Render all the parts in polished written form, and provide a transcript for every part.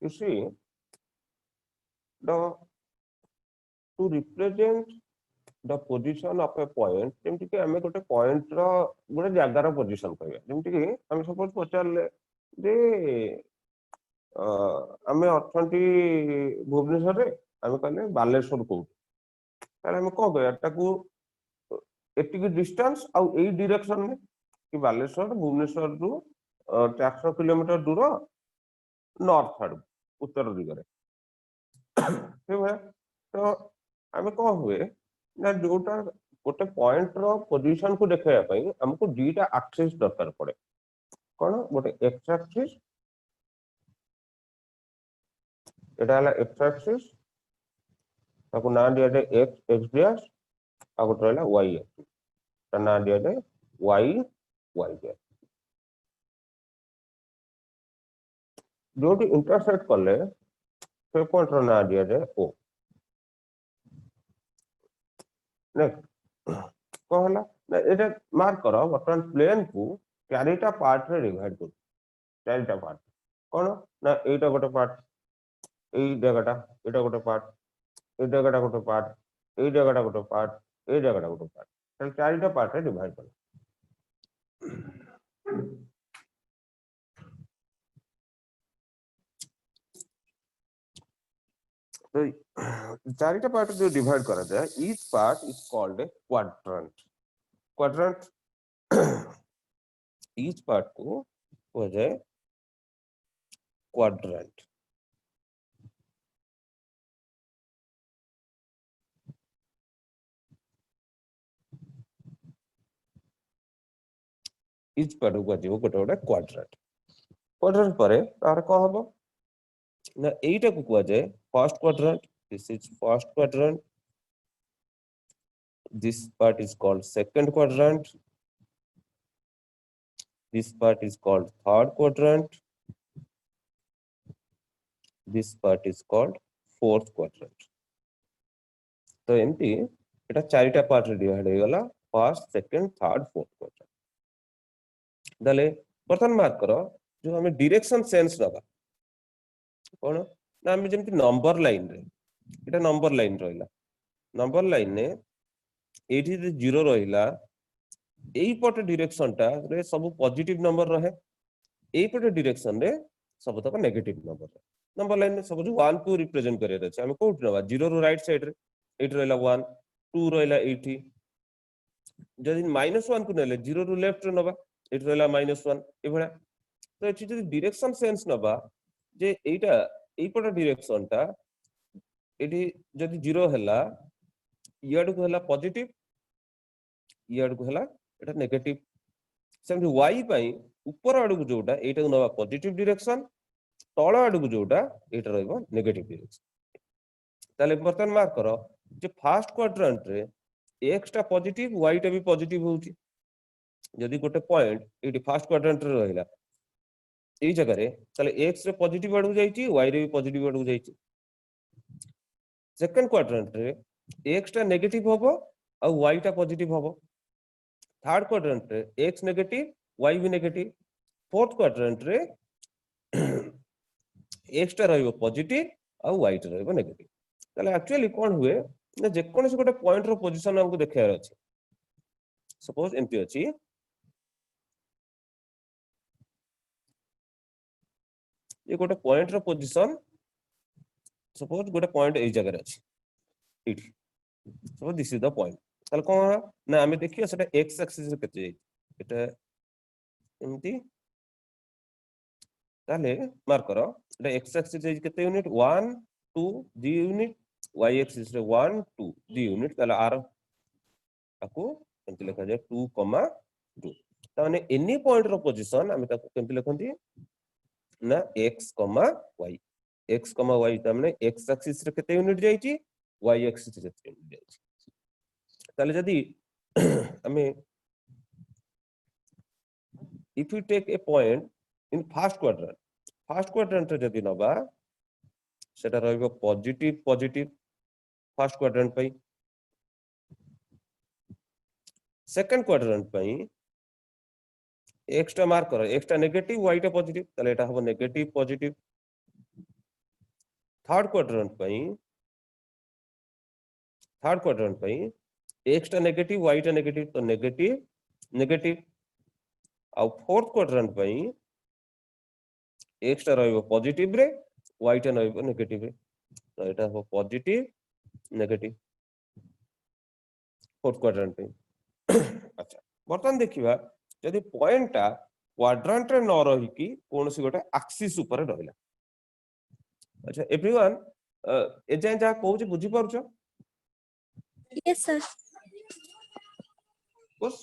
to see the to represent the position of a point जेमति कि हमें गोटे point रो गोटे जगार पोजीशन कहबा जेमति कि हम सपोज पचारले जे आमे अर्थंती भुवनेश्वर रे आमे कहले बालेश्वर को ताले हम को कहया ताकू एतिक डिस्टेंस आ एई डायरेक्शन में कि बालेश्वर भुवनेश्वर रु 400 किलोमीटर दूर नॉर्थ आड़ उत्तर दिगरे तो आमे को हुए ना जोटा गोटे पॉइंट रो पोजीशन को देखाया पई हमको दुईटा एक्सिस दरकार पड़े कोन गोटे एक्स एक्सिस एटा हला एक्स एक्सिस ताको ना दिया दे एक्स एक्स डैश आ गोटे हला वाई एक्सिस ता ना दिया दे वाई वाई डैश जोटी इंटरसेक्ट करले से पॉइंट रो ना दिया दे ओ नेक्स्ट कहला ना एटा मार्क करो बर्तमान प्लेन को चारिटा पार्ट रे डिवाइड कर चारिटा पार्ट कोन ना एटा गोटे पार्ट एई जगहटा एटा गोटे पार्ट एई जगहटा गोटे पार्ट एई जगहटा गोटे पार्ट एई जगहटा गोटे पार्ट ताले चारिटा पार्ट रे डिवाइड कर तो चारिटा पार्ट जो डिवाइड करा जाए each part is called a quadrant quadrant each part को हो जाए क्वाड्रेंट ईच पार्ट को जो गोटे गोटे क्वाड्रेंट क्वाड्रेंट परे तार को हबो ना एटा को कुआ जाए first quadrant this is first quadrant this part is called second quadrant this part is called third quadrant this part is called fourth quadrant तो एमती एटा चारिटा पार्ट रे डिवाइड हो गला first second third fourth quadrant दले प्रथम mark करो जो हमें डायरेक्शन सेंस नबा कोन ना हम जेमती नंबर लाइन रे एटा नंबर लाइन रहला नंबर लाइन ने एठी जे जीरो रहिला एई पट डायरेक्शन टा रे सब पॉजिटिव नंबर रहे एई पट डायरेक्शन रे सब तक नेगेटिव नंबर लाइन में सब 1 को रिप्रेजेंट करे रहছে हम कोट नबा 0 रो राइट साइड रे एट रहला 1 2 रहला 80 जदि -1 को नेले 0 रो लेफ्ट रे नबा एट रहला -1 ए भला तो एठी जदि डायरेक्शन सेंस नबा जे एटा एई पट डायरेक्शन टा एठी जदि 0 हला इयाड को हला पॉजिटिव इयाड को हला एटा नेगेटिव सेमति y पई ऊपर आडू को जोटा एटा को नबा पॉजिटिव डायरेक्शन तळ आडू को जोटा एटा रहबो नेगेटिव डायरेक्शन ताले बर्तन मार्क करो जे फर्स्ट क्वाड्रेंट रे x टा पॉजिटिव y टा भी पॉजिटिव होउची यदि गोटे पॉइंट एटी फर्स्ट क्वाड्रेंट रे रहला एई जगह रे ताले x रे पॉजिटिव आडू जाईची y रे भी पॉजिटिव आडू जाईची सेकंड क्वाड्रेंट रे x टा नेगेटिव होबो और y टा पॉजिटिव होबो थर्ड क्वाड्रेंट रे x नेगेटिव y भी नेगेटिव फोर्थ क्वाड्रेंट रे x टा रहइबो पॉजिटिव और y टा रहइबो नेगेटिव ताले एक्चुअली कोन हुए ना जे कोनसे गोटे पॉइंट रो पोजीशन हमको देखार अछि सपोज एमपी अछि ये गोटे पॉइंट रो पोजीशन सपोज गोटे पॉइंट ए जगह रे अछि it suppose this is the point ताले कोन ना हमें देखियो सेटा x एक्सिस केते एटा एमती ताले मार्क करो एटा x एक्सिस केते unit 1 2 d unit y axis रे 1 2 d यूनिट ताले r ताको केमती लिखा जाय 2 2 ताने एनी पॉइंट रो पोजीशन हम ताको केमती लिखंती ना x y x y ताने x एक्सिस रे केते यूनिट जाईची y एक्सिस रे केते यूनिट जाईची ताले जदी हमें if you take a point in first quadrant रे जदी नबा सेटा रहइबो पॉजिटिव फर्स्ट क्वाड्रेंट पई सेकंड क्वाड्रेंट पई x टा मार्क करो x टा नेगेटिव y टा पॉजिटिव ताले एटा हबो negative positive third quadrant x टा नेगेटिव वाई टा नेगेटिव तो नेगेटिव नेगेटिव आ फोर्थ क्वाड्रेंट एक्स टा रहइबो पॉजिटिव रे वाई टा रहइबो नेगेटिव रे तो एटा हो पॉजिटिव नेगेटिव फोर्थ क्वाड्रेंट अच्छा बर्तमान देखिबा यदि पॉइंट टा क्वाड्रेंट रे न रही कि कोनसी गोटे एक्सिस ऊपर रहला अच्छा एवरीवन ए जाय जा कहू बुझी पारुछ यस सर बस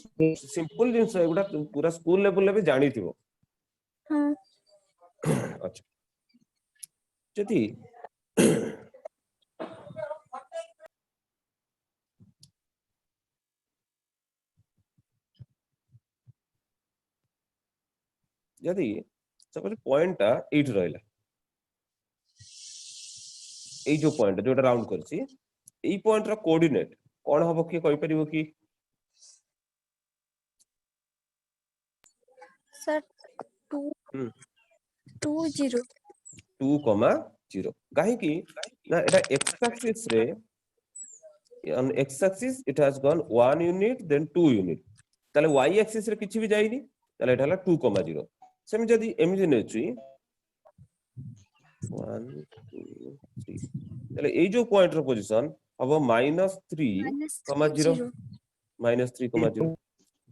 सिंपल जिंस एगुडा पूरा स्कूल लेवल भी जानी थिबो हां अच्छा जति यदि सपोज पॉइंट टा 8 रहला ए जो पॉइंट जोटा राउंड करछि ए पॉइंट रा कोऑर्डिनेट कोन हबो कि कहि परिबो कि सर 2 2 0 2,0 काहे कि ना एटा एक्स एक्सिस रे on x axis it has gone 1 unit then 2 unit ताले y axis रे किछि भी जाइनी ताले एटा हला 2,0 सेम जदी एमिति नेछि 1 2 3 ताले ए जो पॉइंट रो पोजीशन हबो -3,0 -3,0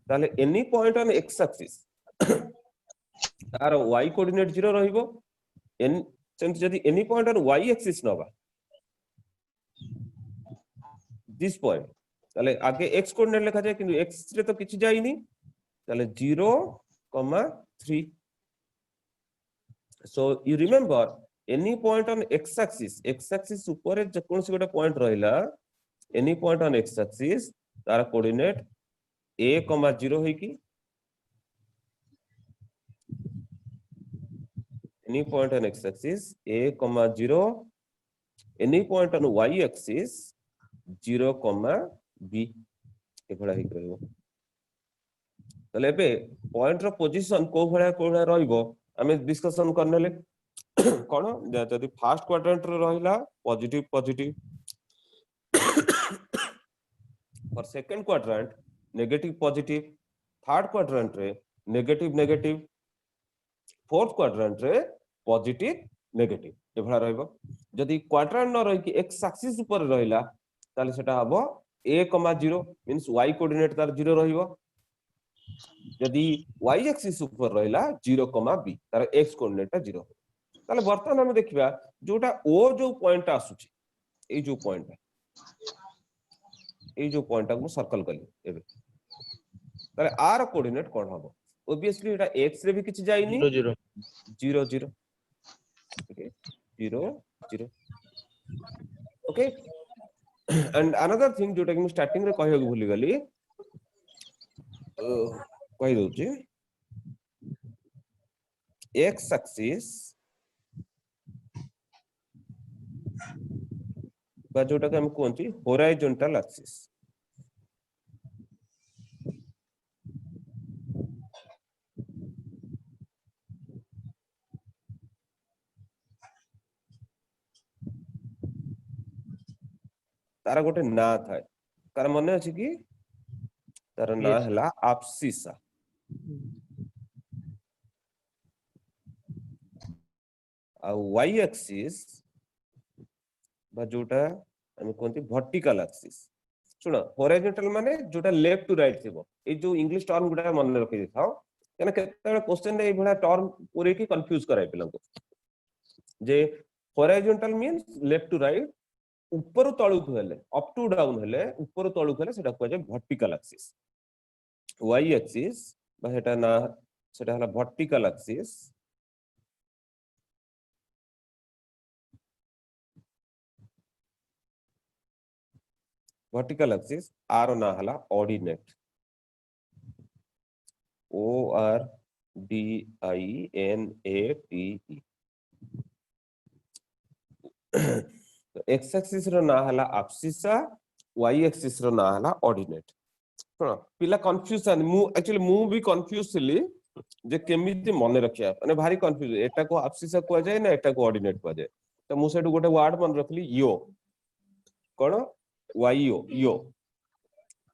ताले any point on x axis तार y कोऑर्डिनेट 0 रहिबो एन सेम जदी any point on y axis नबा दिस पॉइंट ताले आगे x कोऑर्डिनेट लिखा जाए किंतु x रे तो किछि जाइनी ताले 0,3 so you remember any point on x axis ऊपर जे कोनसी गोटे पॉइंट रहिला any point on x axis तार कोऑर्डिनेट a,0 है कि any point on x axis a,0 any point on y axis 0, b एभला ही करबो तले बे पॉइंट रो पोजीशन को भळा रहइबो हमें डिस्कशन करनेले कोन जदी फर्स्ट क्वाड्रेंट रे रहिला positive positive for second quadrant negative positive third quadrant रे नेगेटिव नेगेटिव फोर्थ क्वाड्रेंट रे पॉजिटिव नेगेटिव एभला रहइबो जदी क्वाड्रेंट न रहि कि एक्स एक्सिस ऊपर रहिला ताले सेटा हबो a,0 मींस y कोऑर्डिनेट तार 0 रहिबो यदि y एक्सिस ऊपर रहिला 0, b तार x कोऑर्डिनेट ता 0 ताले वर्तमान हम देखिबा जोटा o जो पॉइंट आसुची ए जो पॉइंट को सर्कल कली एबे ताले r कोऑर्डिनेट कोन हबो ऑब्वियसली एटा x रे भी किछ जाइनी 0 0 0 okay 0 0 okay and another thing जोटा कि मैं स्टार्टिंग रे कहय भूली गली कहि दोची x एक्सिस बा जोटा कि हम कोंची हॉरिजॉन्टल एक्सिस तारा गोटे ना थाए तार मने अछि कि तार ना हला एब्सिसा आ y एक्सिस बा जोटा हम कोंती वर्टिकल एक्सिस सुनो हॉरिजॉन्टल माने जोटा लेफ्ट टू राइट थिबो ए जो इंग्लिश टर्म गुडा मन रखि दिखाओ केना केते क्वेश्चन रे ए भला टर्म पूरे की कंफ्यूज कराय पिलंको जे horizontal means left to right ऊपर तळु हेले अप टू डाउन हेले ऊपर तळु हेले सेटा को जे वर्टिकल एक्सिस y एक्सिस बा हेटा ना सेटा हला वर्टिकल एक्सिस आर ना हला ऑर्डिनेट ORDINATE x एक्सिस रो ना हला एब्सिसा y एक्सिस रो ना हला ऑर्डिनेट सुनो पिला कंफ्यूजन मु एक्चुअली मु भी कंफ्यूज थिली जे केमिति मने रखिया माने भारी कंफ्यूज एटा को एब्सिसा को जाय ना एटा को ऑर्डिनेट को जाय तो मु सेटु गोटे वर्ड मन रखली यो कोन वाईओ यो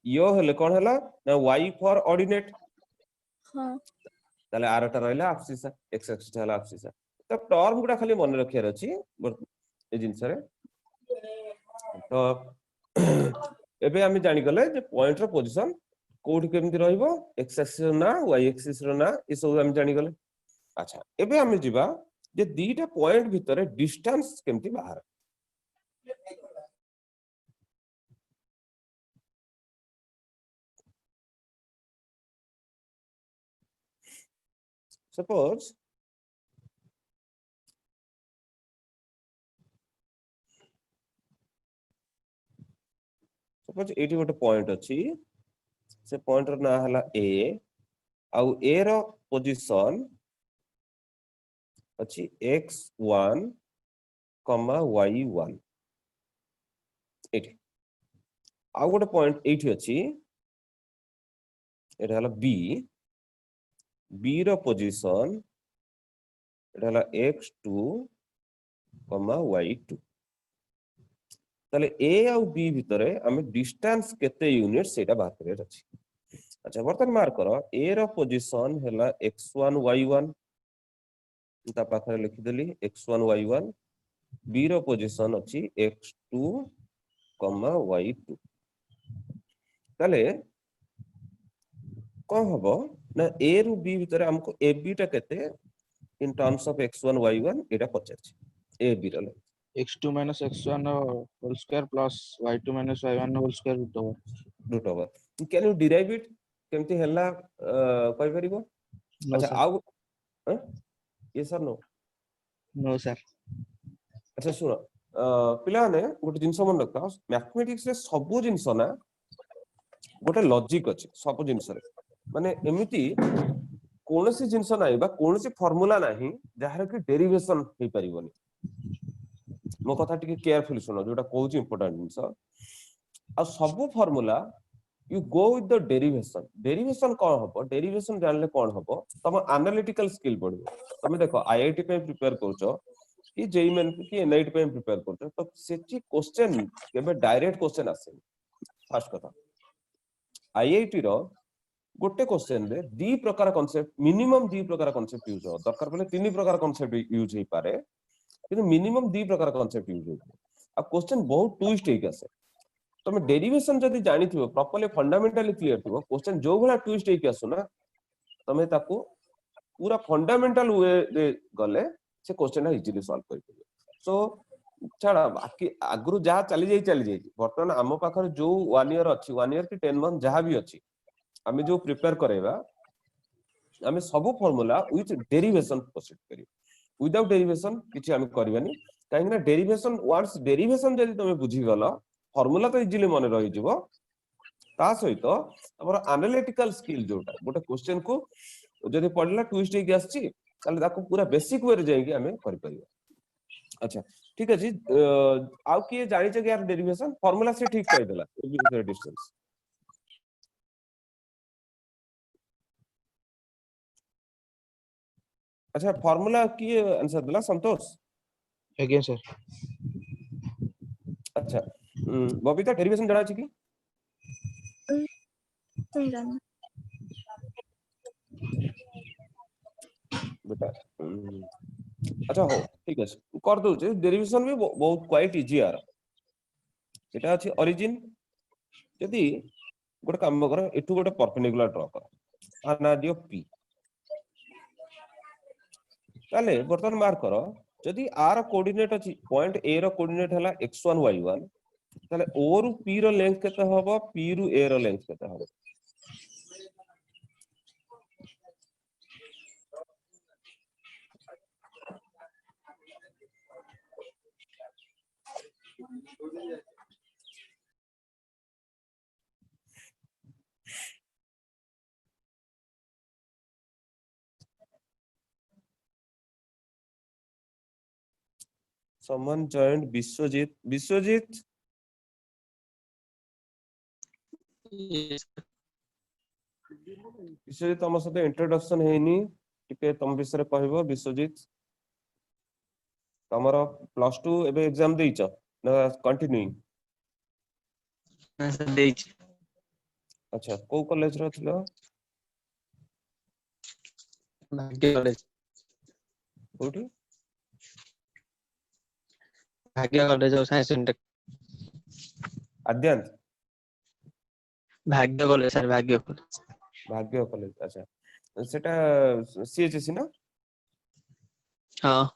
यो हेले कोन हला ना वाई फॉर ऑर्डिनेट हाँ ताले आरटा रहला एब्सिसा एक्स एक्सिस हला एब्सिसा तो टर्म गुडा खाली मन रखियार अछि ए जिंस रे तो एबे हम जानि गले जे पॉइंट रो पोजीशन कोठी केमति रहइबो एक्स एक्सिस ना वाई एक्सिस रो ना ई सब हम जानि गले अच्छा एबे हम जिबा जे दीटा पॉइंट भितरे डिस्टेंस केमति बाहर सपोज एटी गोटे पॉइंट अछि से पॉइंट रो ना हला ए आउ ए रो पोजीशन अछि x1 y1 एटी आउ गोटे पॉइंट एटी अछि एटा हला बी रो पोजीशन एटा हला x2 y2 ताले ए आउ बी भितरे हम डिस्टेंस केते यूनिट सेटा बात करे अछि अच्छा बर्तन मार्क करो ए रो पोजीशन हला x1 y1 ता पाखरे लिखि देली x1 y1 बी रो पोजीशन अछि x2 y2 ताले कौन हबो ना ए रु बी भितरे हमको ए बी टा केते इन टर्म्स ऑफ x1 y1 एटा पचार ए बी रो x2 minus x1 whole square plus y2 minus y1 whole square root over can you derive it केमति हला कहि परिबो no अच्छा sir आउ yes or no no sir अच्छा सुनो पिला ने गोटे जिंस मन रखता मैथमेटिक्स रे सब जिंस ना गोटे लॉजिक अछि सब जिंस रे माने एमिति कोनोसी जिंस नाही बा कोनोसी फार्मूला नाही जहार कि डेरिवेशन हे परिबोनी मो कथा टिके केयरफुली सुनो जोटा कहूची इंपोर्टेंट जिंस आ सब formula you go with the derivation कौन हबो डेरिवेशन जानले कौन हबो तम एनालिटिकल स्किल बढ़िबो तमे देखो आईआईटी पे प्रिपेयर करछो कि जेई मेन कि एनआईटी पे प्रिपेयर करछो तो सेची क्वेश्चन केबे डायरेक्ट क्वेश्चन आसे फर्स्ट कथा आईआईटी रो गोटे क्वेश्चन रे दी प्रकार कांसेप्ट मिनिमम दी प्रकार कांसेप्ट यूज हो दरकार पले तीन प्रकार कांसेप्ट यूज हे पारे किंतु मिनिमम दी प्रकार कांसेप्ट यूज हो आ क्वेश्चन बहुत ट्विस्ट हे आसे तमे डेरिवेशन जदी जानि थिबो प्रॉपर्ली फंडामेंटली क्लियर थिबो क्वेश्चन जो भला ट्विस्ट हे आसु ना तमे ताको पूरा फंडामेंटल वे रे गले से क्वेश्चन इजीली सॉल्व कर परिबो सो छाड़ा बाकी आगरु जहा चली जाई वर्तमान आम पाखर जो 1 ईयर अछि 1 ईयर की 10 मंथ जहा भी अछि आमे जो प्रिपेयर करेबा आमे सब फार्मूला विथ डेरिवेशन प्रोसीड करी विदाउट डेरिवेशन किछि आमे करबानी काहे ना डेरिवेशन वांस डेरिवेशन जदी तमे बुझी गलो फार्मूला तो इजीली मन रही जिवो ता सहित हमर एनालिटिकल स्किल जोटा गोटे क्वेश्चन को जदी पढला ट्विस्ट हे आछि ताले ताको पूरा बेसिक वे रे जाई आमे करि परिबा अच्छा ठीक अछि आउ की जानि छ कि यार डेरिवेशन फार्मूला से ठीक कहि देला डिस्टेंस अच्छा फार्मूला की आंसर दिला संतोष again sir अच्छा बबीता डेरिवेशन जाना छी की नहीं जानना बेटा अच्छा हो ठीक है कर दो जे डेरिवेशन भी बहुत क्वाइट इजी यार एटा अछि ओरिजिन यदि गोटे काम करो एठु गोटे परपेंडिकुलर ड्रा करो आना दियो p ताले बर्तन मार्क करो यदि r कोऑर्डिनेट अछि पॉइंट a रो कोऑर्डिनेट हला x1 y1 ताले o रु p रो लेंथ केते हबो p रु a रो लेंथ केते हबो someone joined Biswajit विश्वजीत तुम साथ इंट्रोडक्शन हेनी टिके तुम विषय कहबो विश्वजीत तमरो +2 एबे एग्जाम देइछ ना कंटिन्यूइंग? ना सर देइछ। अच्छा को कॉलेज रो थिलो? भाग्य कॉलेज। कोठी? भाग्य कॉलेज और साइंस इंटेक। आद्यांत Bhagya college sir Bhagya college. Bhagya college. अच्छा सेटा सीएचएससी ना? हां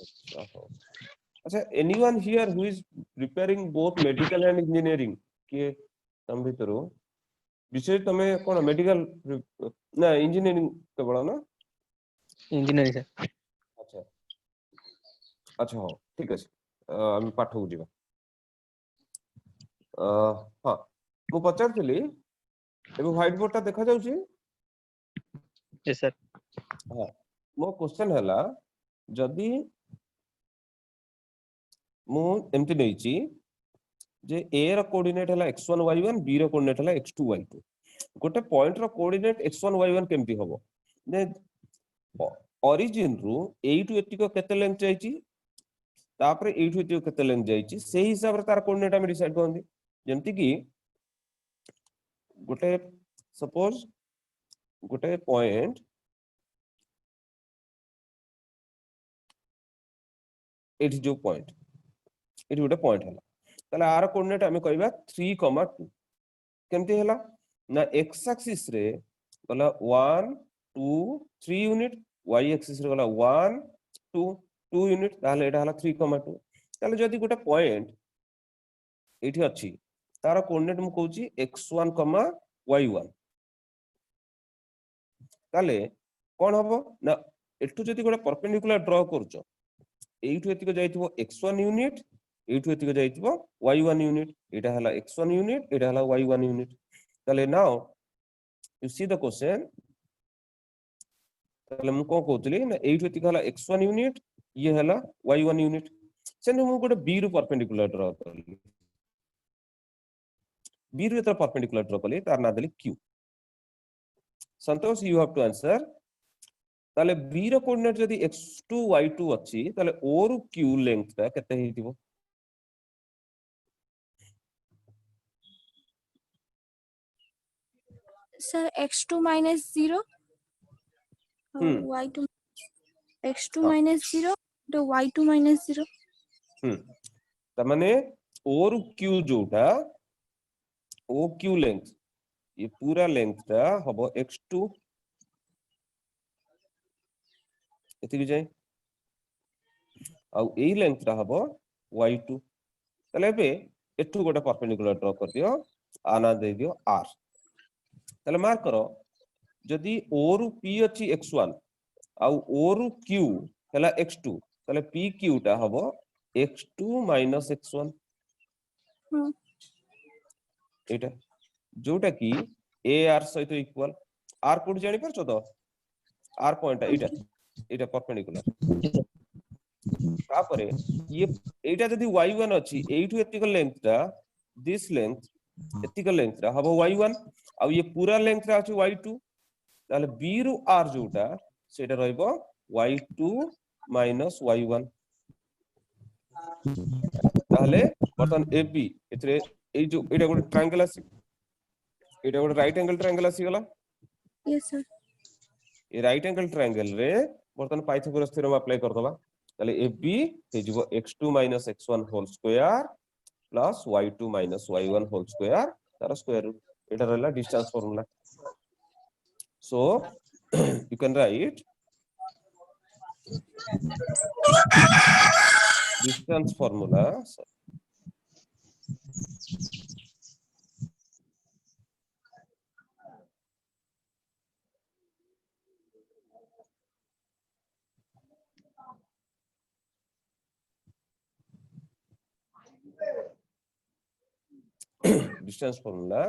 अच्छा हो। अच्छा anyone here who is preparing both medical and engineering के तम भितरो विषय तमे कोन मेडिकल ना इंजीनियरिंग केवल ना? Engineering sir. अच्छा अच्छा हो ठीक अछि हम पाठ को जीवा। हां मु पचारथिली एबे व्हाइट बोर्ड ता देखा जाउची? Yes sir. हां मो क्वेश्चन हला जदी मु एमति नेइची जे a रो कोऑर्डिनेट हला x1 y1 b रो कोऑर्डिनेट हला x2 y2 गोटे पॉइंट रो कोऑर्डिनेट x1 y1 केमति हबो ने ओरिजिन रु एइटु एतिको केते लेंथ जाईची तापर एइटु एतिको केते लेंथ जाईची सेही हिसाब रे तार कोऑर्डिनेट हम डिसाइड करंदी जेमति कि गोटे सपोज गोटे पॉइंट एठी जो पॉइंट एठी गोटे पॉइंट हला ताले आर कोऑर्डिनेट हम कहबा 3,2 केमति हला ना x एक्सिस रे गला 1 2 3 यूनिट y एक्सिस रे गला 1 2 2 यूनिट ताले एटा हला 3,2 ताले जदी गोटे पॉइंट एठी अछि तार कोऑर्डिनेट मु कहूची x1, y1 ताले कोन हबो ना एठु जदी गोटे परपेंडिकुलर ड्रा करछो एठु एतिको जाइथिबो x1 यूनिट एठु एतिको जाइथिबो y1 यूनिट एटा हला x1 यूनिट एटा हला y1 यूनिट ताले now you see the question ताले मु को कहउतली ना एठु एतिको हला x1 यूनिट ये हला y1 यूनिट सेने मु गोटे b रु परपेंडिकुलर ड्रा करली b रु एत परपेंडिकुलर ड्रा करली तार ना देली q Santosh you have to answer ताले b रो कोऑर्डिनेट जदी x2 y2 अछि ताले o रु q लेंथ ता केते हेतिबो sir x2 minus 0 y2 x2 हाँ minus 0 तो y2 minus 0 त माने o रु q जोटा o q लेंथ ये पूरा लेंथ ता हबो x2 एतिक जाय आ एई लेंथ ता हबो y2 तले बे एठु गोटे परपेंडिकुलर ड्रा कर दियो आना दे दियो r तले मार्क करो जदी o रु p अछि x1 आ o रु q हला x2 तले p q ता हबो x2 minus x1 हाँ एटा जोटा की a r सहित इक्वल r कोड जानि परछो तो r पॉइंट एटा एटा परपेंडिकुलर तापरे ये एटा जदी y1 अछि एठु एतिक लेंथ ता दिस लेंथ एतिक लेंथ ता हबो y1 आ ये पूरा लेंथ ता अछि y2 ताले b रु r जोटा सेटा रहइबो y2 minus y1 ताले बर्तन ab एतरे ए जो एटा गोटे ट्रायंगल आसी एटा गोटे राइट एंगल ट्रायंगल आसी गला यस सर ए राइट एंगल ट्रायंगल रे बर्तन पाइथागोरस थ्योरम अप्लाई कर दबा ताले ab हे जिवो x2 minus x1 whole square plus y2 minus y1 whole square तार स्क्वायर रूट एटा रहला distance formula so you can write distance formula distance formula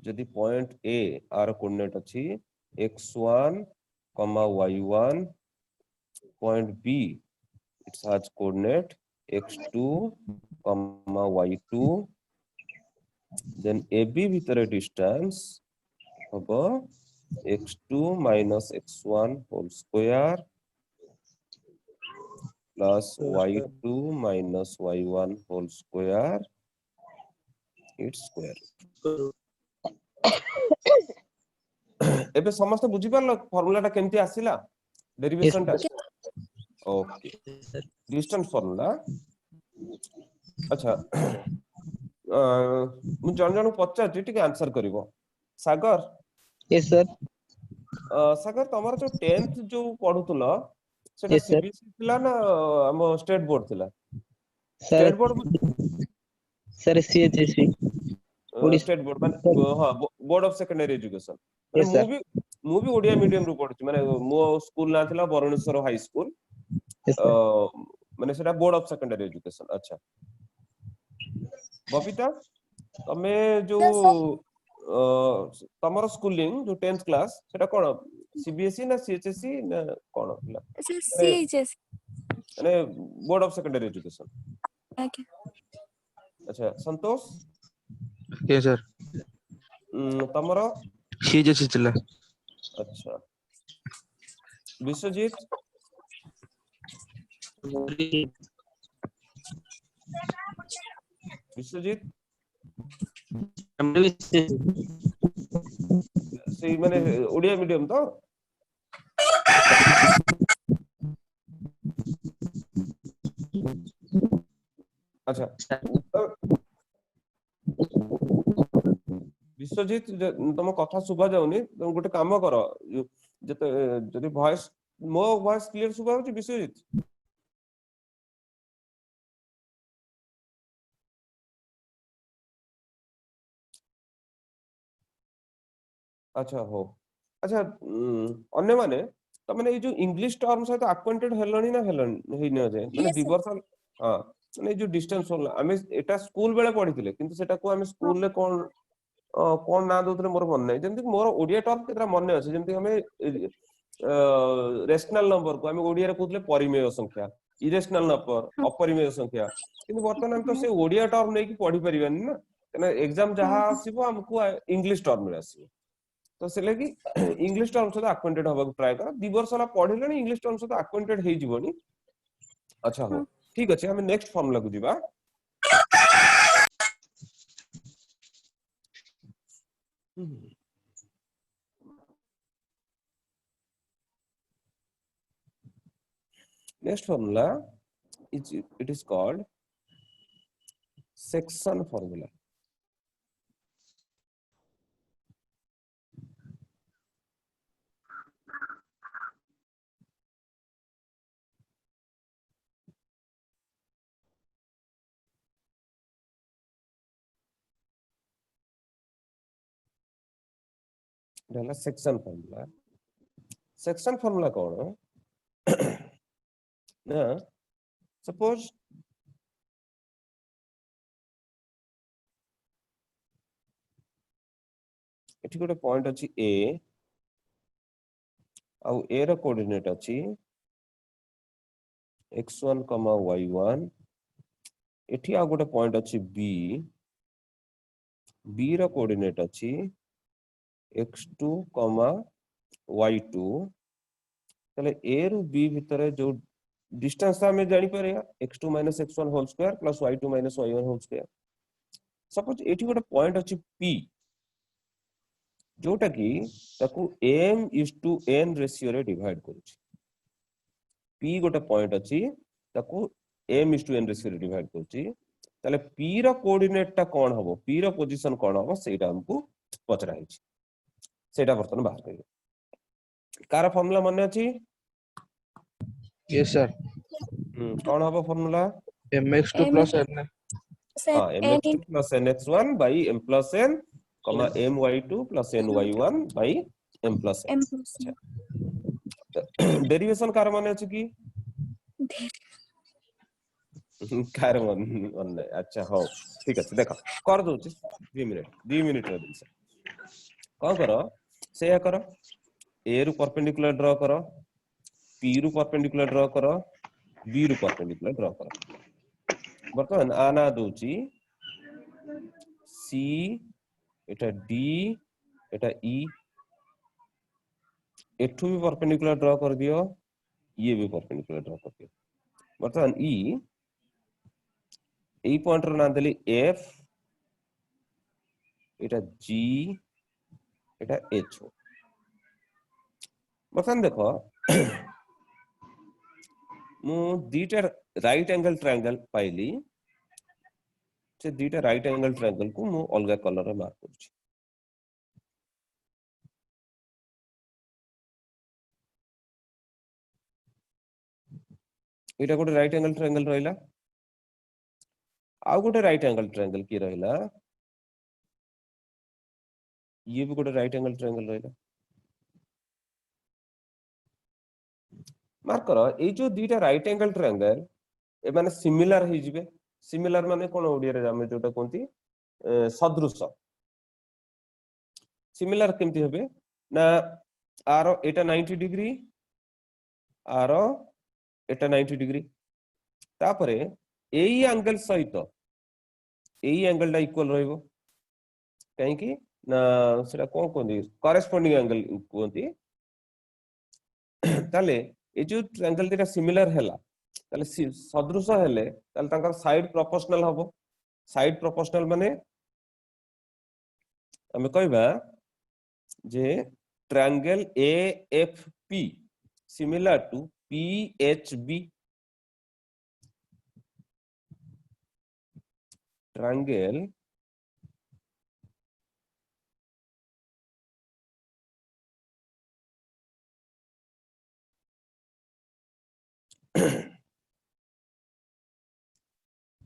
जदि पॉइंट ए आर कोऑर्डिनेट अछि x1, y1 point b it has coordinate x2, y2 then ab भितर distance होबो x2 minus x1 whole square plus y2 minus y1 whole square its square root. ଏବେ ସମସ୍ତେ ବୁଝିପାରିଲ formula ଟା କେମିତି ଆସିଲା derivation ଟା ଓକେ डिस्टेंस फॉर्मूला अच्छा ମୁଁ ଜଣ ଜଣ ପଚାରୁଛି ଟିକେ ଆନ୍ସର କରିବ ସାଗର yes sir ସାଗର ତମର ଯୋଉ 10th ଯୋଉ ପଢୁଥିଲ ସେଟା yes sir ସିବିଏସଇ ଥିଲା ନା ଆମ ଷ୍ଟେଟ ବୋର୍ଡ ଥିଲା sir state board sir CHSP Odisha state board ମାନେ ହଁ ବୋର୍ଡ ଅଫ ସେକେଣ୍ଡାରୀ ଏଜୁକେସନ ମାନେ yes sir ମୁଁ ବି ଓଡିଆ ମିଡିୟମ ରୁ ପଢୁଛି ମାନେ ମୋ ସ୍କୁଲ ନା ଥିଲା Baruneswar high school yes sir ମାନେ ସେଟା ବୋର୍ଡ ଅଫ ସେକେଣ୍ଡାରୀ ଏଜୁକେସନ ଆଚ୍ଛା ବବିତା ତମେ ଯୋଉ Yes, sir. ତମର ସ୍କୁଲିଂ ଯୋଉ 10th କ୍ଲାସ ସେଟା କଣ ସିବିଏସଇ ନା ସିଏଚଏସଇ ନା କଣ ଥିଲା Sir, CHS. ମାନେ board of secondary education Okay. ଆଚ୍ଛା ସନ୍ତୋଷ yes sir ତମର CHS ଥିଲା ଆଚ୍ଛା ବିଶ୍ୱଜିତ ବିଶ୍ୱଜିତ ଆମର ବି ସେଇ ମାନେ ଓଡିଆ ମିଡିୟମ ତ ଆଚ୍ଛା ବିଶ୍ୱଜିତ ତମ କଥା ଶୁଭା ଯାଉନି ତମେ ଗୋଟେ କାମ କର ଯେତେ ଯଦି ଭଏସ ମୋ ଭଏସ କ୍ଲିୟର ଶୁଭା ଯାଉଛି ବିଶ୍ୱଜିତ ଆଚ୍ଛା ହଉ ଆଚ୍ଛା ଅନ୍ୟମାନେ ତମାନେ ଏଇ ଯୋଉ ଇଂଲିଶ ଟର୍ମ ସହିତ ଆକ୍ୱାଣ୍ଟେଡ ହେଲଣି ନା ହେଲଣି ହେଇନି ଅଜୟ ମାନେ Yes, ଦି sir. ବର୍ଷ ହଁ ମାନେ ଏଇ ଯୋଉ ଡିଷ୍ଟାନ୍ସ ଆମେ ଏଟା ସ୍କୁଲ ବେଳେ ପଢିଥିଲେ କିନ୍ତୁ ସେଟାକୁ ଆମେ ସ୍କୁଲରେ କଣ କଣ ନାଁ ଦଉଥିଲେ ମୋର ମନେ ନାହିଁ ଯେମିତି ମୋର ଓଡିଆ ଟର୍ମ କେତେଟା ମନେ ଅଛି ଯେମିତି ଆମେ ରେସନାଲ ନମ୍ବର କୁ ଆମେ ଓଡିଆରେ କହୁଥିଲେ ପରିମେୟ ସଂଖ୍ୟା ଇରେସନାଲ ନମ୍ବର ଅପରିମେୟ ସଂଖ୍ୟା କିନ୍ତୁ ବର୍ତ୍ତମାନ ଆମେ ତ ସେ ଓଡିଆ ଟର୍ମ ନେଇକି ପଢି ପାରିବାନି ନା କାରଣ ଏକ୍ସାମ ଯାହା ଆସିବ ଆମକୁ ଇଂଲିଶ ଟର୍ମରେ ଆସିବ ତ ସେ ଲାଗି ଇଂଲିଶ ଟର୍ମ ସହିତ ଆକ୍ୱାଣ୍ଟେଡ ହବାକୁ ଟ୍ରାଏ କର 2 ବର୍ଷ ହେଲା ପଢିଲେଣି ଇଂଲିଶ ଟର୍ମ ସହିତ ଆକ୍ୱାଣ୍ଟେଡ ହେଇଯିବନି ଆଚ୍ଛା ହଉ ଠିକ ଅଛି ଆମେ ନେକ୍ସଟ ଫର୍ମୁଲାକୁ ଯିବା next formula it is called section formula रहला सेक्शन फॉर्मूला कौन ना सपोज एठी गोटे पॉइंट अछि ए आउ ए रो कोऑर्डिनेट अछि x1, y1 एठी आ गोटे पॉइंट अछि बी रो कोऑर्डिनेट अछि x2, y2 तले a रु b भितरे जो डिस्टेंस हमें जानि परिया x2 - x1 whole square plus y2 - y1 whole square suppose एठी गोटे पॉइंट अछि p जोटा कि ताकू m:n रेशियो रे डिवाइड करूची p गोटे पॉइंट अछि ताकू m:n रेशियो रे डिवाइड करूची ताले p रो कोऑर्डिनेट टा कोन हबो p रो पोजीशन कोन हबो सेटा हमकू पचरा हिची सेटा बर्तन बाहर करियो कार फार्मूला माने अछि yes sir कोन हबो formula mx2 M plus n sir, N mx2 plus nx1 by m plus n my2 plus ny1 by m plus n M plus अच्छा डेरिवेशन कार माने अछि की कार माने अच्छा हो ठीक अछि देखो कर दोछि 2 मिनिट रे दिस कोन करो सेया करो ए रु परपेंडिकुलर ड्रा करो p रु परपेंडिकुलर ड्रा करो b रु परपेंडिकुलर ड्रा करो बर्तमान आना दोछि c एटा d एटा e एठू भी परपेंडिकुलर ड्रा कर दियो ये भी परपेंडिकुलर ड्रा कर दियो बर्तमान ई এই পয়েন্টর নাম দেলি এফ, এটা জি, এটা এইচ। বর্তমান দেখো মু দুইটা রাইট এঙ্গেল ট্রায়াঙ্গেল পাইলি, সে দুইটা রাইট এঙ্গেল ট্রায়াঙ্গেল কু মু অলগা কলর রে মার্ক করছি। এটা গোটে রাইট এঙ্গেল ট্রায়াঙ্গেল রহিলা, ଆଉ ଗୋଟେ ରାଇଟ ଆଙ୍ଗେଲ ଟ୍ରାୟାଙ୍ଗେଲ କିଏ ରହିଲା, ଇଏ ବି ଗୋଟେ ରାଇଟ ଆଙ୍ଗେଲ ଟ୍ରାୟାଙ୍ଗେଲ ରହିଲା। ମାର୍କ କର ଏଇ ଯୋଉ ଦିଟା ରାଇଟ ଆଙ୍ଗେଲ ଟ୍ରାୟାଙ୍ଗେଲ ଏମାନେ ସିମିଲାର ହେଇଯିବେ। ସିମିଲାର ମାନେ କଣ ଓଡିଆରେ ଆମେ ଯୋଉଟା କୁହନ୍ତି ସଦୃଶ। ସିମିଲାର କେମିତି ହେବେ ନା ଆର ଏଟା 90 ডিগ্রি, ଆର ଏଟା 90 ডিগ্রি, ତାପରେ ଏଇ ଆଙ୍ଗେଲ ସହିତ ଏଇ ଆଙ୍ଗେଲ ଟା ଇକ୍ୱାଲ ରହିବ। କାହିଁକି ନା ସେଟା କଣ କୁହନ୍ତି କରେସ୍ପଣ୍ଡିଂ ଆଙ୍ଗେଲ କୁହନ୍ତି। ତାହେଲେ এই ଯୋଉ ଟ୍ରାଙ୍ଗେଲ ଦିଟା ସିମିଲାର ହେଲା, ତାହେଲେ ସଦୃଶ ହେଲେ ତାହେଲେ ତାଙ୍କର ସାଇଡ ପ୍ରପୋର୍ସନାଲ ହବ। ସାଇଡ ପ୍ରପୋର୍ସନାଲ ମାନେ ଆମେ କହିବା ଯେ triangle AFP similar to PHB, triangle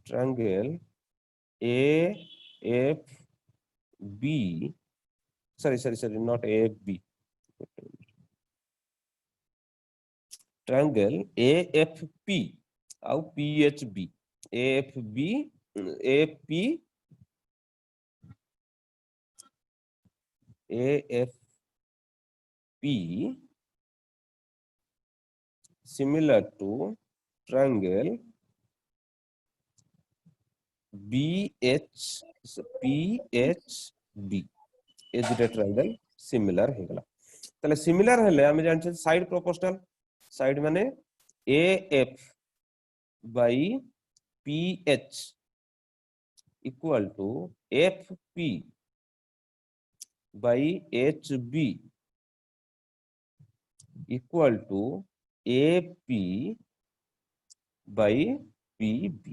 triangle AFB, sorry not AFB, triangle AFP ଆଉ PHB, AFB AFP AFP similar to triangle PHB, ए दुटा ट्रायंगल सिमिलर हो गला। ताले सिमिलर हेले हम जानछे साइड प्रोपोर्शनल, साइड माने AF by PH equal to FP by HB equal to AP by PB।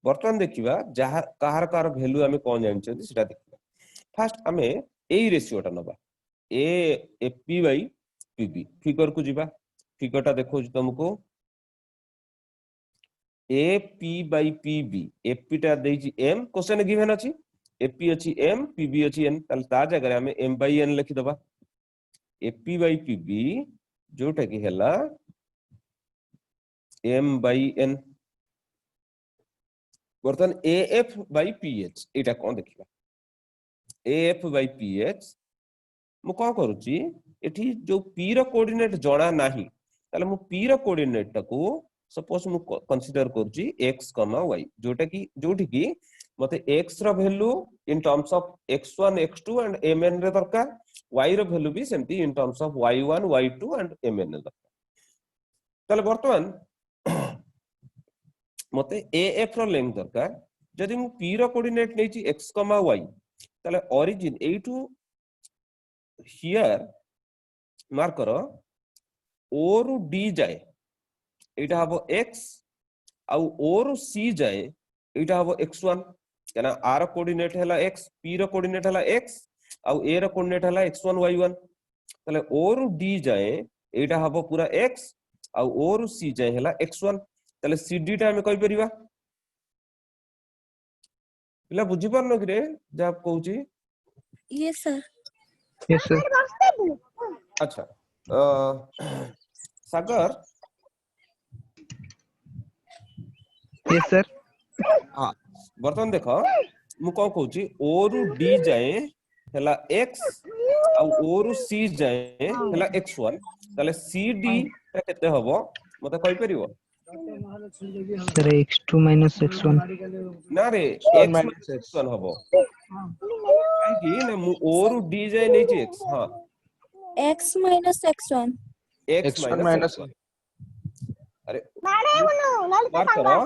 बर्तमान देखिबा जहा कहार कहार वैल्यू हमें कोन जानछे सेटा देखिबा। फास्ट हमें एई रेशियोटा नबा AFP बाय PB। फिगर को जिबा, फिगरटा देखो तुमको AP बाय PB, FP टा देछि M, क्वेश्चन गिवन अछि FP अछि M, PB अछि N, ताल ता जगह हमें M बाय N लिखि दबा। FP बाय PB जोटा कि हैला M बाय N। बर्तन AF बाय PH एटा कोन देखिबा। AF बाय PH मु कोन करूची एठी जो P रो कोऑर्डिनेट जणा नाही, ताले मु P रो कोऑर्डिनेट टाको सपोज मु कंसीडर करूची x, y, जोटी की मते x रो value in terms of x1 x2 and mn रे दरकार, y रो वैल्यू भी सेमती in terms of y1 y2 and mn रे दरकार। ताले वर्तमान मते AF रो लेंथ दरकार, जदि मु P रो कोऑर्डिनेट नेची x, y, ताले origin A to here mark करो O रु D जाए एटा हबो x, आउ O रु C जाए एटा हबो x1, केना r रो कोऑर्डिनेट हैला x, P रो कोऑर्डिनेट हैला x, आउ A रो कोऑर्डिनेट हैला x1 y1, ताले O रु D जाए एटा हबो पूरा x, आउ O रु C जाए हैला x1, ताले CD टा हमें कहि परिबा। पिला बुझी परनो कि रे जा कहूची? Yes sir. Yes sir. अच्छा सागर यस सर। हाँ बर्तमान देखो मु कौन कहूची O रु D जाए हैला x, आउ O रु C जाए हैला x1, ताले CD ता केते हबो मते कहि परिबो? सर x2 x1 ना रे x1 x minus x। x1 हबो काहे ना मु O रु D जाए नै छी x, हां x minus x1। x x1 minus minus x1 अरे मार्क करो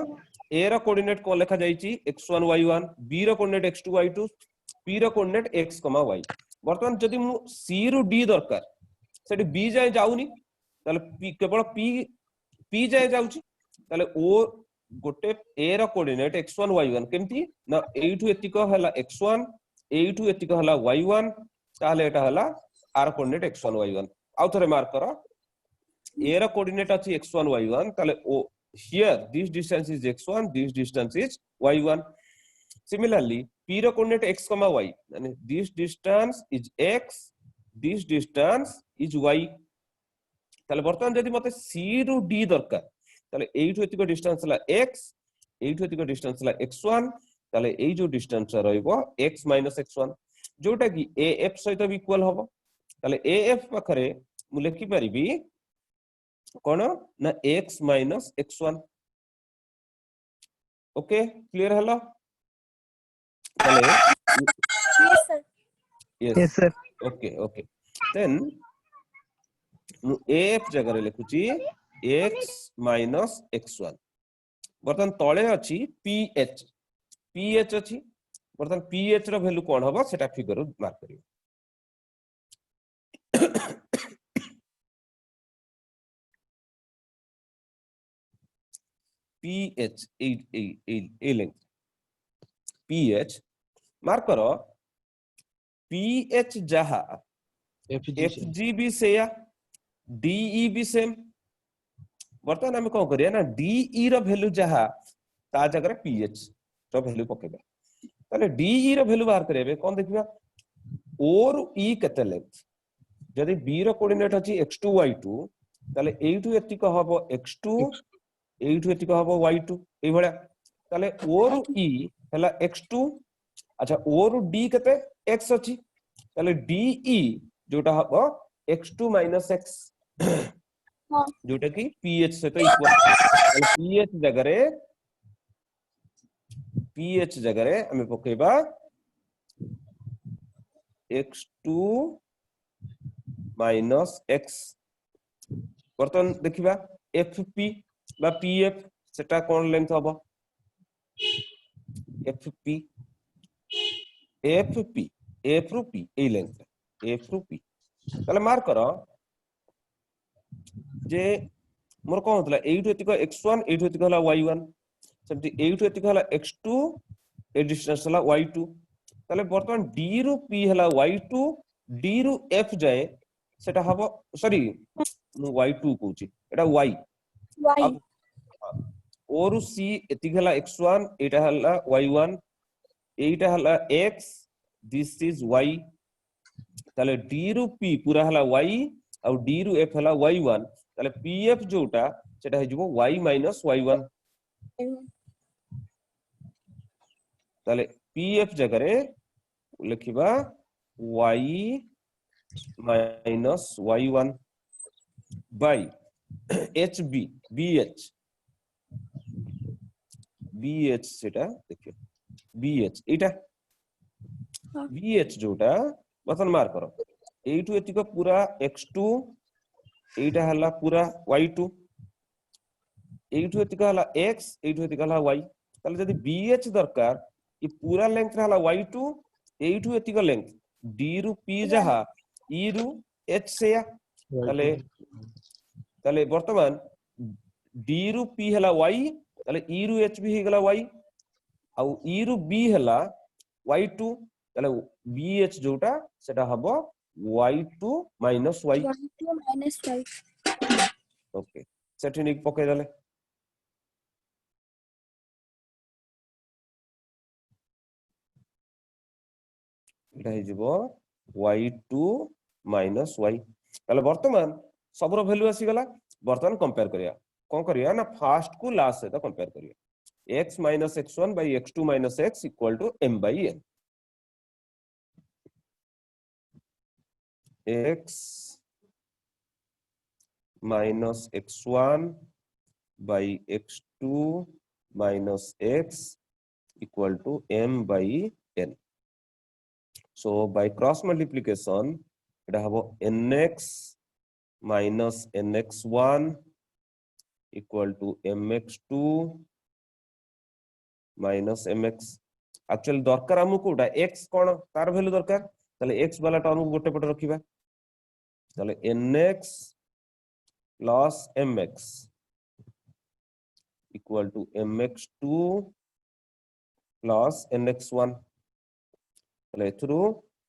ए रो कोऑर्डिनेट को लिखा जाईची x1 y1, b रो कोऑर्डिनेट x2 y2, p रो कोऑर्डिनेट x, y। वर्तमान जदि मु c रु d दरकार सेठी b जाय जाउनी ताले p केवल p जाय जाउची ताले o गोटे a row coordinate x1 y1 केमती ना एठु एतिको हला x1 एठु एतिको हला y1 ताले एटा हला r कोऑर्डिनेट x1 y1 आउ थरे मार्क करो a रो कोऑर्डिनेट अछि x1 y1 ताले o here this distance is x1, this distance is y1. Similarly p रो कोऑर्डिनेट x, y यानी this distance is x, this distance is y. ताले वर्तमान जदि मते c रु d दरकार ताले एठु एतिको डिस्टेंस हला x, एठु एतिको डिस्टेंस हला x1 ताले एई जो डिस्टेंस रहइबो x - x1 जोटा कि af सहित भी इक्वल हबो ताले af पाखरे मु लेखि परिबी कोन ना x - x1. ओके क्लियर हलो ताले Yes, sir. Yes Yes, sir. Okay okay then मु af जगह रे लिखुची x - x1 बर्तन तळे अछि ph ph अछि बर्तन ph रो वैल्यू कोन हबो सेटा फिगर मार्क करियो ph ए लेंथ ph मार्क करो ph जहा fg भी सेया de भी सेम बर्तमान हम कोन करिया ना de रो वैल्यू जहा ता जगह ph रो वैल्यू पकेबा ताले de रो वैल्यू बाहर करेबे कोन देखिबा o रु e केते लेंथ जदि b रो कोऑर्डिनेट अछि x2 y2 ताले एठु एतिको हबो x2 एठु एतिको हबो y2 एई भला ताले o रु e हला x2 अच्छा o रु d केते x अछि ताले de जोटा हबो x2 - x हाँ। जोटा कि ph से तो इक्वल ताले ph जगह रे हमें पकेबा x2 - x बर्तन देखिबा fp बा pf सेटा कोन लेंथ हबो fp f रु p ए लेंथ f रु p ताले मार्क करो जे मोर कोन होतला एठु एतिको x1 एठु एतिको हला y1 सेमति एठु एतिको हला x2 ए डिस्टेंस हला y2 ताले बर्तमान d रु p हला y2 d रु f जाए सेटा हबो सॉरी मु y2 कहूची एटा y Y. अब o रु c एतिक हला x1 एटा हला y1 एटा हला x दिस इज y ताले d रु p पूरा हला y और d रु f हला y1 ताले pf जोटा सेटा हे जिवो y - y1 ताले pf जगह रे लिखिबा y - y1 by hb bh सेटा देखियो bh एटा हाँ। bh जोटा बतन मार करो एठु एतिको पूरा x2 एटा हला पूरा y2 एठु एतिको हला x एठु एतिको हला y ताले जदि bh दरकार ई पूरा लेंथ हला y2 एठु एतिको लेंथ d रु p जहा e रु h से ताले वर्तमान d रु p हला y ताले e रु h भी हे गला y आउ e रु b हला y2 ताले bh जोटा सेटा हबो y2 - y Y2 - y. Okay सेठी निक पके दले एटा हे जिवो y2 - y ताले वर्तमान सब रो वैल्यू आसी गला वर्तमान कंपेयर करिया कोन करिया ना फर्स्ट को लास्ट से तो कंपेयर करिया x - x1 by x2 - x equal to m by n x minus x1 by x2 minus x equal to m by n. So by cross multiplication, it have nx minus nx1 equal to mx2 minus mx. Actually दरकार हमु Kota x कोन तार value दरकार ताले x वाला term को गोटे पटे रखिबा ताले nx plus mx equal to mx2 plus nx1 ताले एथरु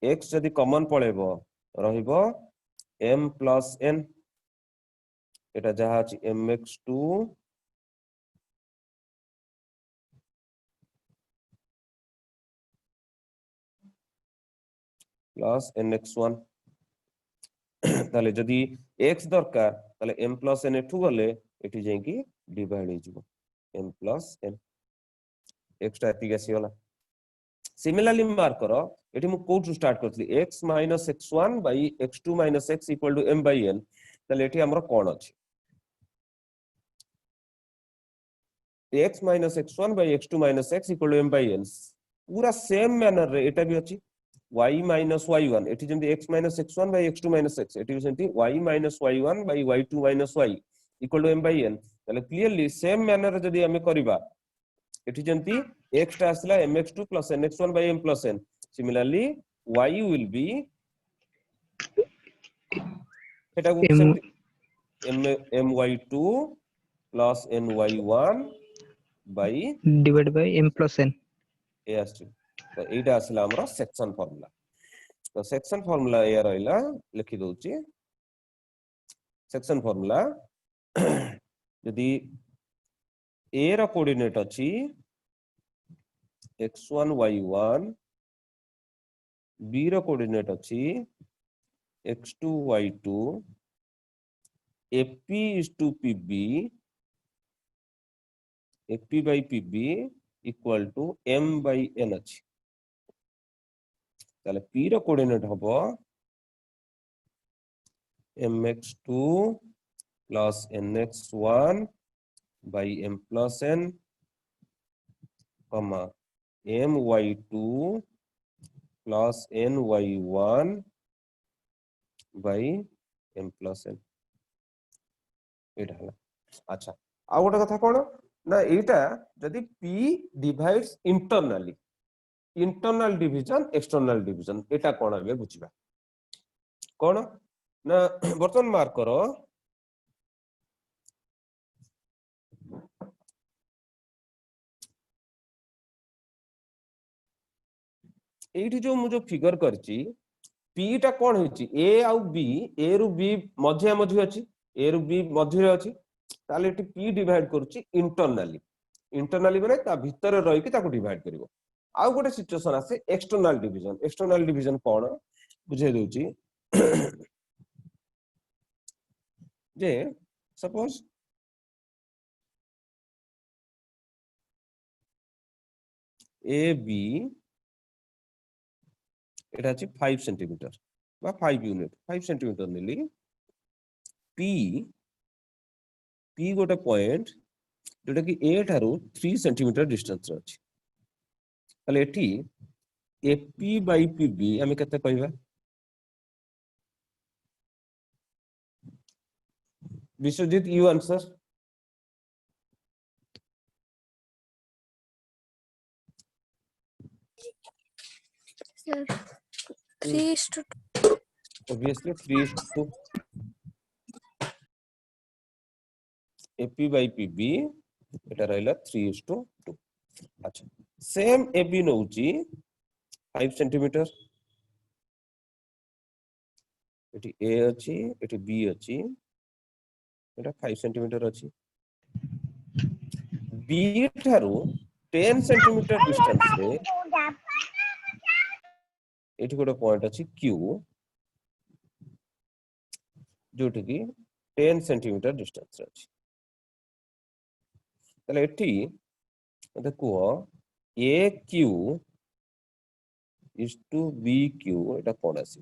x जदी कॉमन पळेबो रहिबो m plus n एटा जहा अछि mx2 plus nx1 ताले जदी x दरकार ताले m plus n एठु गले एठी जेकी डिवाइड हे जिवो m plus n x टा एति गसी वाला सिमिलरली मार्क करो एठी मु कोठु start करथली x minus x1 by x2 minus x equal to m by n ताले एठी हमर कोन अछि x minus x1 by x2 minus x equal to m by n पूरा सेम मैनर रे एटा भी अछि y minus y1 एठी जेंति x minus x1 by x2 minus x एठी जेंति y minus y1 by y2 minus y equal to m by n ताले clearly same manner जदी हमें करिबा एठी जेंति x टा आसला mx2 plus nx1 by m plus n similarly y will be एटा को सेंति my2 plus ny1 by divided by m plus n. yes तो एटा आसला हमरा सेक्शन फार्मूला तो सेक्शन फार्मूला या रहला लिखि दोची सेक्शन फार्मूला यदि a रा कोऑर्डिनेट अछि x1 y1 b रा कोऑर्डिनेट अछि x2 y2 ap is to pb ap by pb equal to m by n अछि ताले p रा कोऑर्डिनेट हबो mx2 plus nx1 by m plus n comma my2 plus ny1 by m plus n एटा हला अच्छा आ गोटे कथा कोन ना एटा जदी p divides internally internal division external division एटा कोन आबे बुझिबा कोन ना बर्तन मार्क करो एठी जो मु जो फिगर करची p टा कोन होची a आउ b a रु b मध्य मध्य अछि a रु b मध्य अछि ताले एठी p डिवाइड करूची इंटरनली माने ता भीतर रहि कि ताको डिवाइड करिवो आउ गोटे सिचुएशन आसे एक्सटर्नल डिवीजन कोन बुझे दोची जे सपोज ए बी एटा अछि 5 सेंटीमीटर बा 5 यूनिट 5 सेंटीमीटर नेली p गोटे पॉइंट जोटा कि a ठारू 3 सेंटीमीटर डिस्टेंस रे अछि ताले एठी ap by pb हमें केते कहबा Biswajit you answer Sir, 3:2. obviously 3:2 ap by pb एटा रहला 3:2 अच्छा same ab नउची 5 centimetre eighty a अछि एटी b अछि एटा 5 सेंटीमीटर अछि b ठारू 10 सेंटीमीटर डिस्टेंस रे एटी गोटे पॉइंट अछि q जोटी की 10 सेंटीमीटर डिस्टेंस रे अछि तले एटी देखो aq is to bq एटा कोन आसी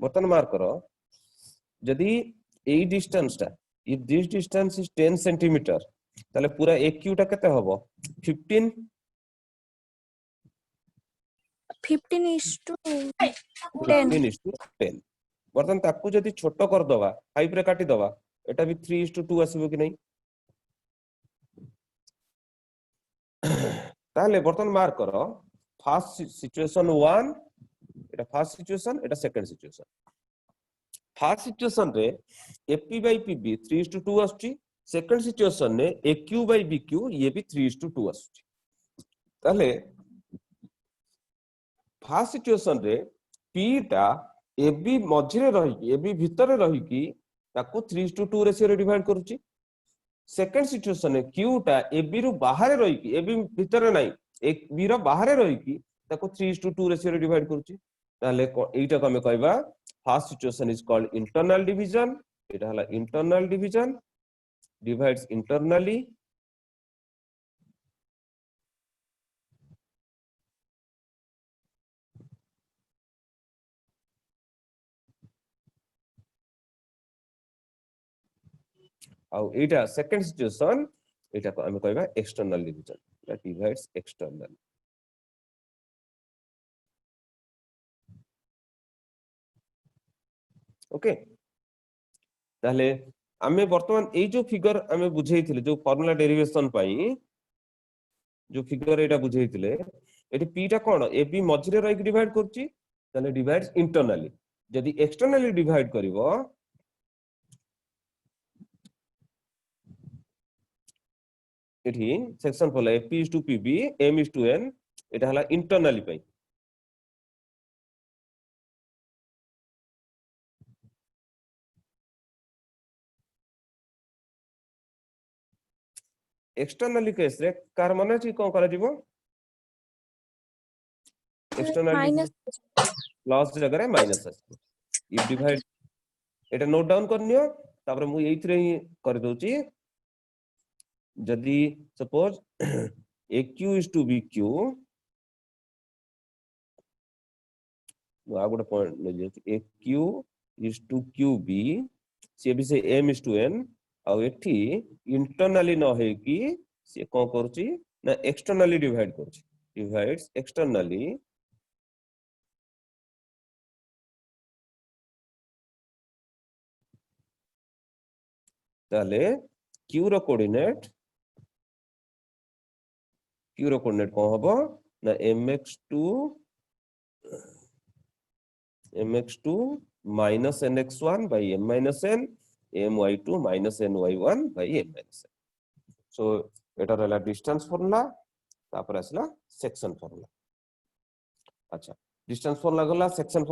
बर्तन मार्क करो यदि ए डिस्टेंस टा if this distance is 10 centimetre ताले पूरा aq टा केते हबो 15 15:10. 10 बर्तन ताकू जदि छोटो कर दवा 5 रे काटी दवा एटा भी 3:2 आसीबो कि नहीं ताले बर्तन मार्क करो फर्स्ट सिचुएशन 1 एटा फर्स्ट सिचुएशन एटा सेकंड सिचुएशन फर्स्ट सिचुएशन रे एपी बाय पीबी 3:2 आछी सेकंड सिचुएशन ने एक्यू बाय बीक्यू ये भी 3:2 आछी ताले फर्स्ट सिचुएशन रे पी टा एबी मझिरे रही एबी भितर रही की ताको 3:2 रेशियो रे डिवाइड करूची सेकंड सिचुएशन में क्यू टा एबी रु बाहर रही की एबी भितर नाही एक बी रो बाहर रही की ताको 3:2 रेशियो रे डिवाइड करूची ताले एटा को हमें कहबा first situation is called internal division एटा हला इंटरनल डिवीजन डिवाइड्स इंटरनली आउ एटा सेकंड सिचुएशन एटा को हमें कहबा external division that divides external okay ताले आमे वर्तमान ए जो फिगर आमे बुझेइथिले जो फार्मूला डेरिवेशन पाई जो फिगर एटा बुझेइथिले एटी पी टा कोन ए बी मझिरे रही डिवाइड करची ताले डिवाइड्स इंटरनली यदि एक्सटर्नली डिवाइड करिवो एठी section follow p is to pb m is to n एटा हला इंटरनली पाई एक्सटर्नली केस रे कार माने छी कोन करा दिबो एक्सटर्नली माइनस प्लस जगह रे माइनस आसी if divide Etah note down करनियो तापर मु एइथरे ही कर दोची जदी suppose aq is to bq आ गोटे पॉइंट ले जे aq is to qb से भी से m is to n आ एठी इंटरनली न है कि से कोन करची ना एक्सटर्नली डिवाइड करची डिवाइड्स एक्सटर्नली ताले q रो कोऑर्डिनेट कोन हबो ना mx2 minus nx1 by m minus n my2 minus ny1 by m minus n सो एटा रहला डिस्टेंस फार्मूला तापर असला सेक्शन फार्मूला अच्छा डिस्टेंस फार्मूला गला सेक्शन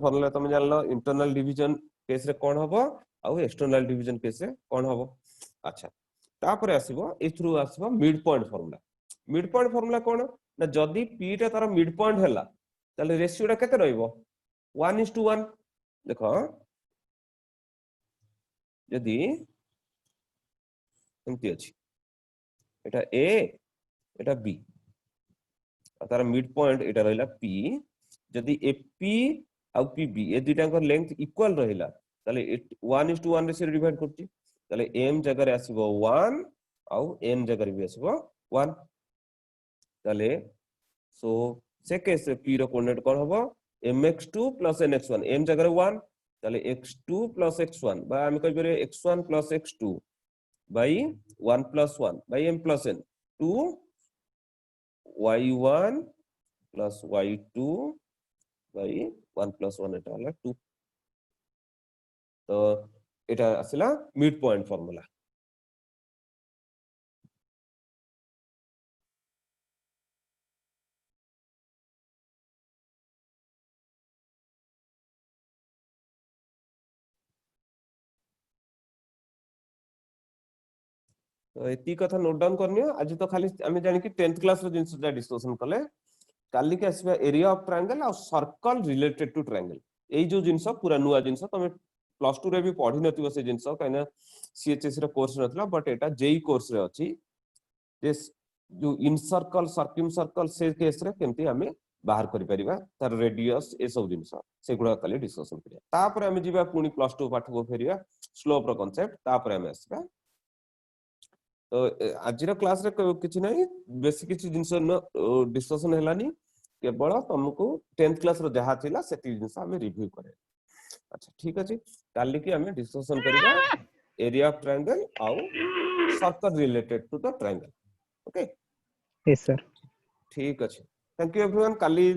फार्मूला तुम जानलो इंटरनल डिवीजन केस रे कोन हबो आ एक्सटर्नल डिवीजन केस रे कोन हबो अच्छा तापर आसीबो इथ्रु आसीबो मिड पॉइंट फार्मूला कोन ना जदी p टा तार मिड पॉइंट हला ताले रेशियो टा केते रहइबो 1:1 देखो यदि एमती अछि एटा a एटा b तार मिड पॉइंट एटा रहला p जदि ap आ pb ए दुटा का लेंथ इक्वल रहिला ताले 1:1 रे से डिवाइड करछि ताले m जगह रे आसीबो 1 आ n जगह रे भी आसीबो 1 ताले सो से केस p रो कोऑर्डिनेट कोन हबो mx2 plus nx1 m जगह रे 1 ताले x2 plus x1 बा हम कहि बरे x1 plus x2 by 1 plus 1 by m plus n 2 y1 plus y2 by 1 plus 1 एटा हला 2 तो एटा आसिला मिड पॉइंट फार्मूला तो एती कथा नोट डाउन करनियो आज तो खाली हम जानि कि 10th क्लास रो जिंस डिस्कशन कले काली के आसीबा एरिया ऑफ ट्रायंगल और सर्कल रिलेटेड टू ट्रायंगल एई जो जिंस पूरा नुवा जिंस तमे प्लस 2 रे भी पढी नथिबो से जिंस कहिना CHS row course नथला but Etah JEE course रे अछि दिस जो इन सर्कल सर्किम सर्कल से केस रे केमती हमें बाहर करि परिबा तार रेडियस ए सब जिंस से गुडा काली डिस्कशन करिया तापर हम जिबा पुनी प्लस 2 पाठ को फेरिया स्लोप रो कांसेप्ट तापर हम आसीबा तो आज क्लास रे किछि नै बेसी किछि जिंस डिस्कशन हेलानी केवल तुमको 10th क्लास रो जहा थिला सेति जिंस हम रिव्यू करे अच्छा ठीक अछि काली की हमें डिस्कशन करिबा एरिया ऑफ ट्रायंगल आउ circle related to the triangle. Okay Yes, sir. ठीक अछि। Thank you everyone, Kali